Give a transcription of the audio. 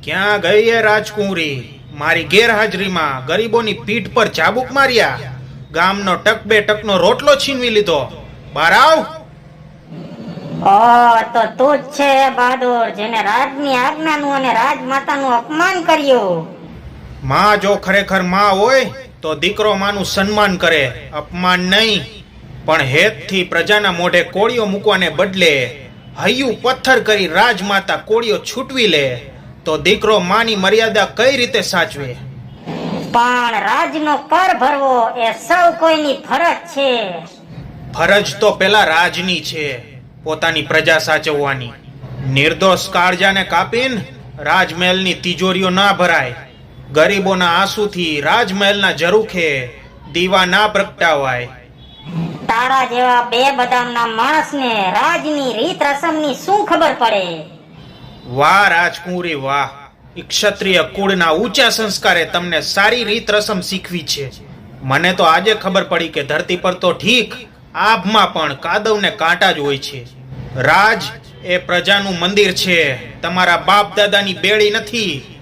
ક્યાં ગઈ એ રાજકુંવરી? મારી ગેરહાજરીમાં ગરીબોની પીઠ પર ચાબુક માર્યા, ગામનો ટક બે ટકનો રોટલો છીનવી લીધો. બહાર આવ. તો તું જ છે બહાદુર, જેને રાજની આજ્ઞાનું અને રાજમાતાનું અપમાન કર્યું. માં જો ખરેખર માં હોય તો દીકરો માનું સન્માન કરે, અપમાન નહીં. પણ હેતથી પ્રજાના મોઢે કોળીઓ મૂકવાને બદલે હૈયું પથ્થર કરી રાજમાતા કોળીઓ છૂટવી લે તો દીકરો માની મર્યાદા કઈ રીતે સાચવે? પણ રાજનો કર ભરવો એ સૌ કોઈની ફરજ છે. ફરજ તો પેલા રાજની છે, પોતાની પ્રજા સાચવવાની. નિર્દોષ કાળજાને કાપીને રાજમહેલની તિજોરીઓ ના ભરાય. ગરીબોના આંસુથી રાજમહેલના ઝરૂખે દીવા ના પ્રગટાવાય. તારા જેવા બે બદામના માણસને રાજની રીત રસમની શું ખબર પડે? વાહ રાજકુંવરી વાહ! ક્ષત્રિય કુળના ઊંચા સંસ્કારે તમને સારી રીત રસમ શીખવી છે. મને તો આજે ખબર પડી કે ધરતી પર તો ઠીક, આભમાં પણ કાદવને કાંટા જ હોય છે. રાજ એ પ્રજાનું મંદિર છે, તમારા બાપ દાદાની બેડી નથી.